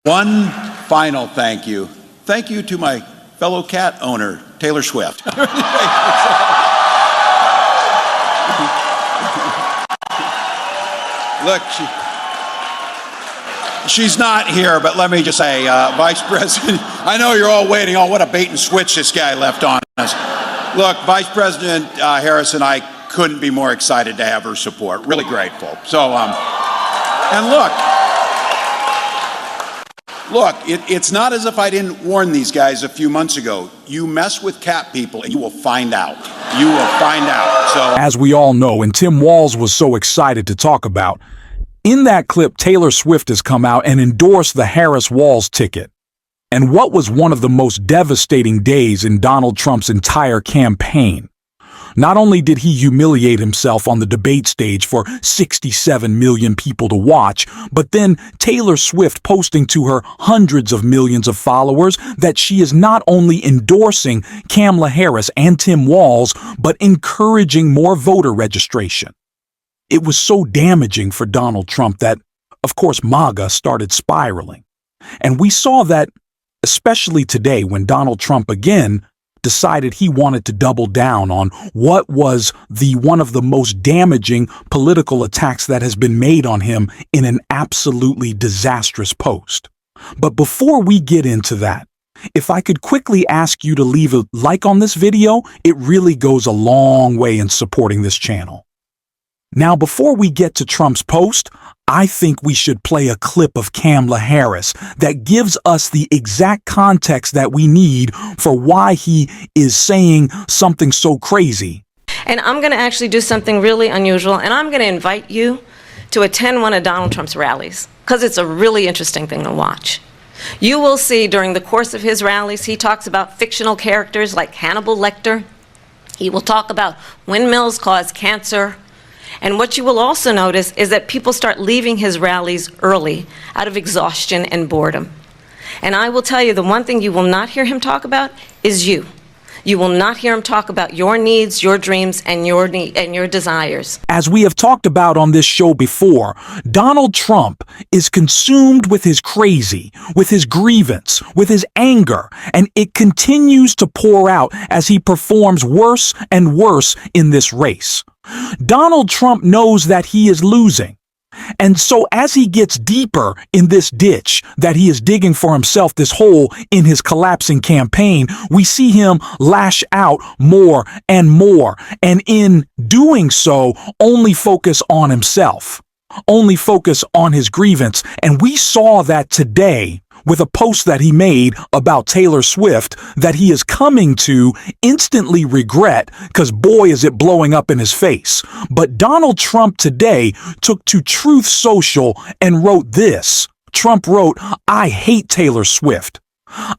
One final thank you. Thank you to my fellow cat owner, Taylor Swift. Look, she's not here, but let me just say, Vice President, I know you're all waiting. Oh, what a bait and switch this guy left on us. Look, Vice President Harris and I couldn't be more excited to have her support. Really grateful. So, and look, it's not as if I didn't warn these guys a few months ago. You mess with cat people and you will find out. You will find out. So, as we all know, and Tim Walz was so excited to talk about, in that clip, Taylor Swift has come out and endorsed the Harris-Walz ticket. And what was one of the most devastating days in Donald Trump's entire campaign? Not only did he humiliate himself on the debate stage for 67 million people to watch, but then Taylor Swift posting to her hundreds of millions of followers that she is not only endorsing Kamala Harris and Tim Walz, but encouraging more voter registration. It was so damaging for Donald Trump that, of course, MAGA started spiraling. And we saw that, especially today when Donald Trump again decided he wanted to double down on what was one of the most damaging political attacks that has been made on him in an absolutely disastrous post. But before we get into that, if I could quickly ask you to leave a like on this video, it really goes a long way in supporting this channel. Now, before we get to Trump's post, I think we should play a clip of Kamala Harris that gives us the exact context that we need for why he is saying something so crazy. And I'm going to actually do something really unusual, and I'm going to invite you to attend one of Donald Trump's rallies, because it's a really interesting thing to watch. You will see during the course of his rallies, he talks about fictional characters like Hannibal Lecter. He will talk about windmills cause cancer. And what you will also notice is that people start leaving his rallies early out of exhaustion and boredom. And I will tell you, the one thing you will not hear him talk about is you. You will not hear him talk about your needs, your dreams, and your desires. As we have talked about on this show before, Donald Trump is consumed with his crazy, with his grievance, with his anger, and it continues to pour out as he performs worse and worse in this race. Donald Trump knows that he is losing. And so as he gets deeper in this ditch that he is digging for himself, this hole in his collapsing campaign, we see him lash out more and more. And in doing so, only focus on himself, only focus on his grievance. And we saw that today with a post that he made about Taylor Swift that he is coming to instantly regret, because boy is it blowing up in his face. But Donald Trump today took to Truth Social and wrote this. Trump wrote, "I hate Taylor Swift."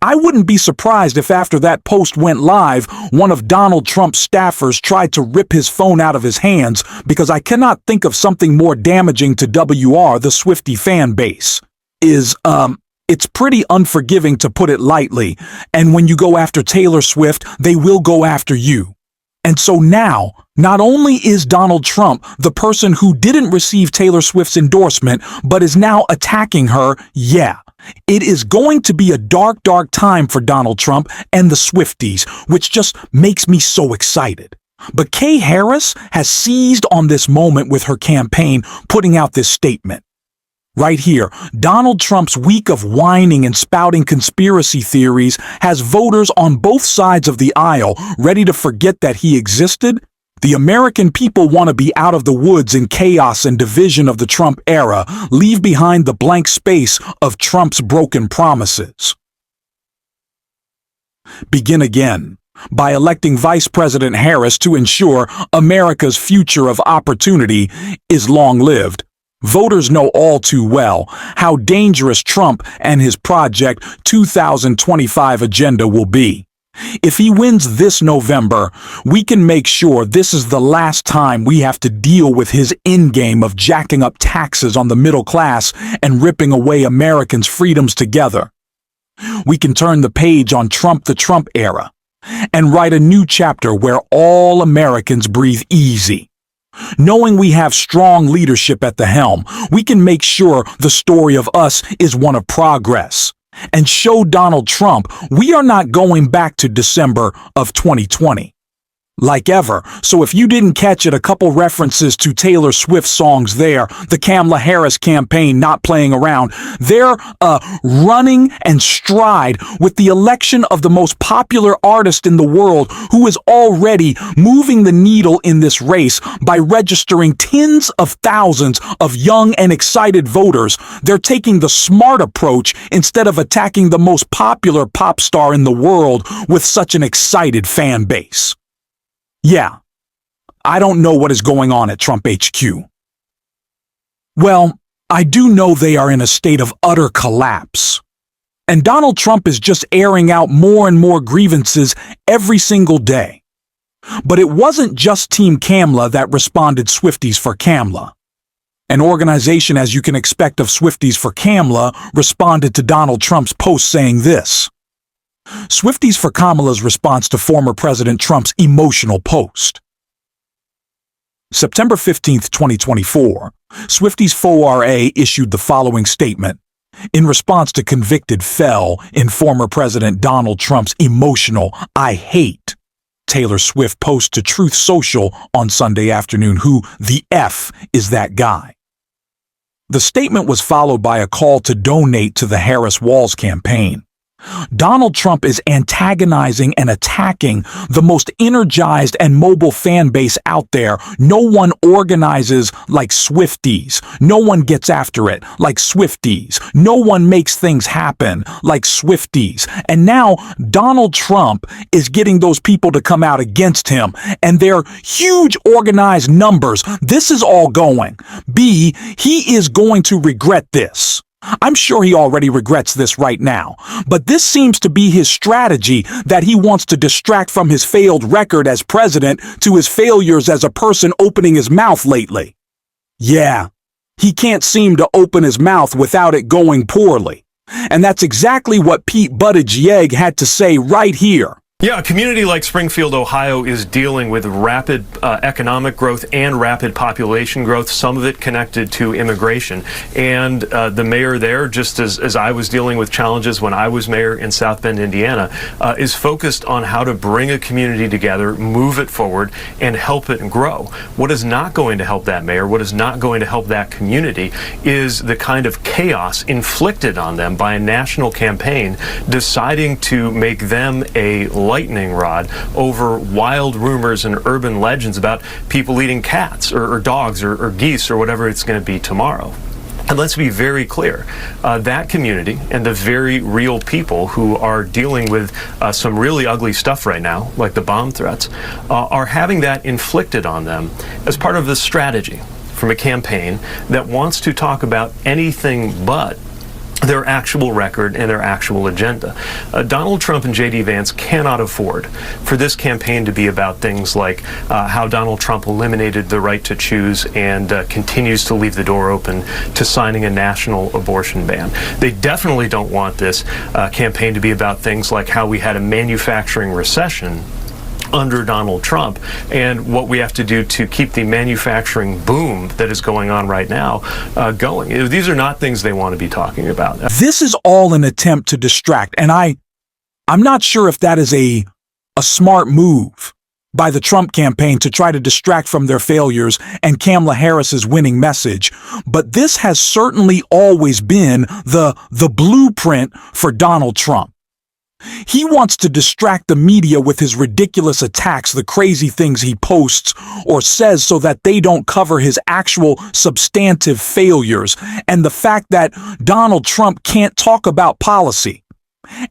I wouldn't be surprised if after that post went live, one of Donald Trump's staffers tried to rip his phone out of his hands, because I cannot think of something more damaging to WR, the Swiftie fan base. It's pretty unforgiving, to put it lightly, and when you go after Taylor Swift, they will go after you. And so now, not only is Donald Trump the person who didn't receive Taylor Swift's endorsement, but is now attacking her, yeah. It is going to be a dark, dark time for Donald Trump and the Swifties, which just makes me so excited. But Kay Harris has seized on this moment with her campaign, putting out this statement. Right here, Donald Trump's week of whining and spouting conspiracy theories has voters on both sides of the aisle ready to forget that he existed. The American people want to be out of the woods in chaos and division of the Trump era, leave behind the blank space of Trump's broken promises. Begin again by electing Vice President Harris to ensure America's future of opportunity is long-lived. Voters know all too well how dangerous Trump and his Project 2025 agenda will be. If he wins this November, we can make sure this is the last time we have to deal with his endgame of jacking up taxes on the middle class and ripping away Americans' freedoms together. We can turn the page on Trump the Trump era and write a new chapter where all Americans breathe easy. Knowing we have strong leadership at the helm, we can make sure the story of us is one of progress and show Donald Trump we are not going back to December of 2020. Like ever, so if you didn't catch it, a couple references to Taylor Swift songs there, the Kamala Harris campaign not playing around, they're running and stride with the election of the most popular artist in the world who is already moving the needle in this race by registering tens of thousands of young and excited voters. They're taking the smart approach instead of attacking the most popular pop star in the world with such an excited fan base. Yeah, I don't know what is going on at Trump HQ. Well, I do know they are in a state of utter collapse. And Donald Trump is just airing out more and more grievances every single day. But it wasn't just Team Kamala that responded Swifties for Kamala. An organization, as you can expect of Swifties for Kamala, responded to Donald Trump's post saying this. Swifties for Kamala's response to former President Trump's emotional post. September 15, 2024, Swifties FORA issued the following statement in response to convicted fell in former President Donald Trump's emotional "I hate" Taylor Swift post to Truth Social on Sunday afternoon. Who the F is that guy? The statement was followed by a call to donate to the Harris Walls campaign. Donald Trump is antagonizing and attacking the most energized and mobile fan base out there. No one organizes like Swifties. No one gets after it like Swifties. No one makes things happen like Swifties. And now Donald Trump is getting those people to come out against him, and they're huge organized numbers. This is all going. B, he is going to regret this. I'm sure he already regrets this right now, but this seems to be his strategy, that he wants to distract from his failed record as president to his failures as a person opening his mouth lately. Yeah, he can't seem to open his mouth without it going poorly. And that's exactly what Pete Buttigieg had to say right here. Yeah, a community like Springfield, Ohio is dealing with rapid economic growth and rapid population growth, some of it connected to immigration. And the mayor there, just as I was dealing with challenges when I was mayor in South Bend, Indiana, is focused on how to bring a community together, move it forward, and help it grow. What is not going to help that mayor, what is not going to help that community, is the kind of chaos inflicted on them by a national campaign deciding to make them a lightning rod over wild rumors and urban legends about people eating cats or dogs or geese or whatever it's going to be tomorrow. And let's be very clear, that community and the very real people who are dealing with some really ugly stuff right now, like the bomb threats, are having that inflicted on them as part of the strategy from a campaign that wants to talk about anything but their actual record and their actual agenda. Donald Trump and J.D. Vance cannot afford for this campaign to be about things like how Donald Trump eliminated the right to choose and continues to leave the door open to signing a national abortion ban. They definitely don't want this campaign to be about things like how we had a manufacturing recession under Donald Trump and what we have to do to keep the manufacturing boom that is going on right now going. These are not things they want to be talking about. This is all an attempt to distract, and I'm not sure if that is a smart move by the Trump campaign to try to distract from their failures and Kamala Harris's winning message, but this has certainly always been the blueprint for Donald Trump. He wants to distract the media with his ridiculous attacks, the crazy things he posts or says so that they don't cover his actual substantive failures and the fact that Donald Trump can't talk about policy.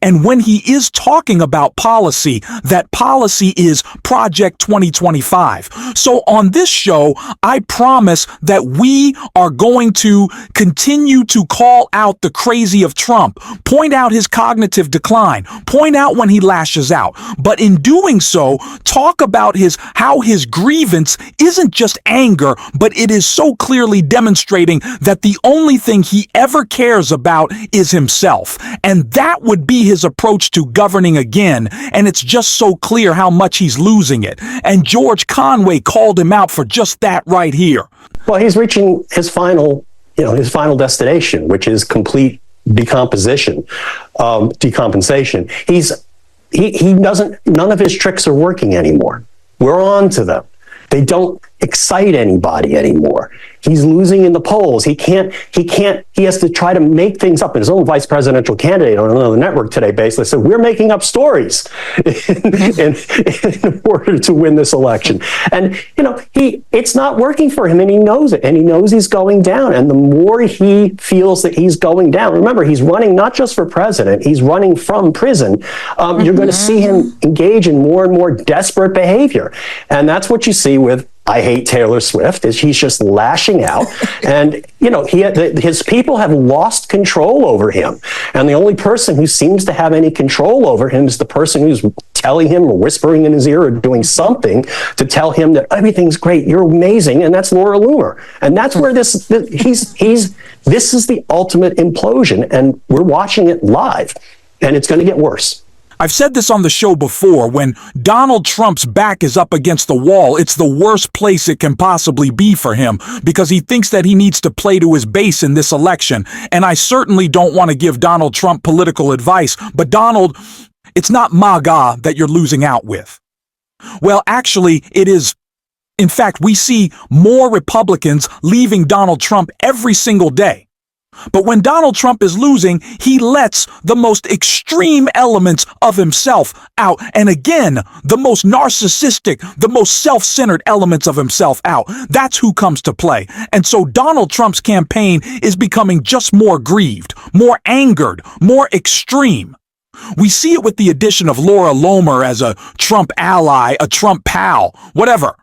And when he is talking about policy, that policy is Project 2025. So on this show, I promise that we are going to continue to call out the crazy of Trump, point out his cognitive decline, point out when he lashes out. But in doing so, talk about how his grievance isn't just anger, but it is so clearly demonstrating that the only thing he ever cares about is himself. And that would be see his approach to governing again, and it's just so clear how much he's losing it. And George Conway called him out for just that right here. Well, he's reaching his final destination, which is complete decompensation. He doesn't, none of his tricks are working anymore. We're on to them. They don't excite anybody anymore. He's losing in the polls. He has to try to make things up. And his own vice presidential candidate on another network today basically said, we're making up stories in order to win this election. And, it's not working for him, and he knows it, and he knows he's going down. And the more he feels that he's going down, remember, he's running not just for president, he's running from prison. You're going to see him engage in more and more desperate behavior. And that's what you see with I hate Taylor Swift, is he's just lashing out. And, his people have lost control over him. And the only person who seems to have any control over him is the person who's telling him or whispering in his ear or doing something to tell him that everything's great, you're amazing, and that's Laura Loomer. And that's where this is the ultimate implosion, and we're watching it live, and it's going to get worse. I've said this on the show before, when Donald Trump's back is up against the wall, it's the worst place it can possibly be for him, because he thinks that he needs to play to his base in this election. And I certainly don't want to give Donald Trump political advice, but Donald, it's not MAGA that you're losing out with. Well, actually, it is. In fact, we see more Republicans leaving Donald Trump every single day. But when Donald Trump is losing, he lets the most extreme elements of himself out. And again, the most narcissistic, the most self-centered elements of himself out. That's who comes to play. And so Donald Trump's campaign is becoming just more grieved, more angered, more extreme. We see it with the addition of Laura Loomer as a Trump ally, a Trump pal, whatever.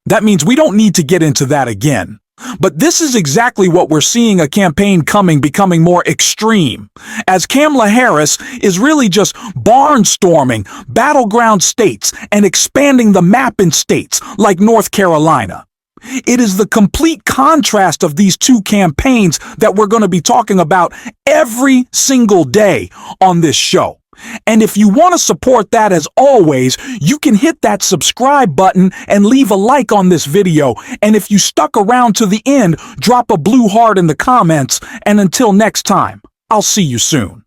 That means we don't need to get into that again. But this is exactly what we're seeing, a campaign becoming more extreme, as Kamala Harris is really just barnstorming battleground states and expanding the map in states like North Carolina. It is the complete contrast of these two campaigns that we're going to be talking about every single day on this show. And if you want to support that, as always, you can hit that subscribe button and leave a like on this video. And if you stuck around to the end, drop a blue heart in the comments. And until next time, I'll see you soon.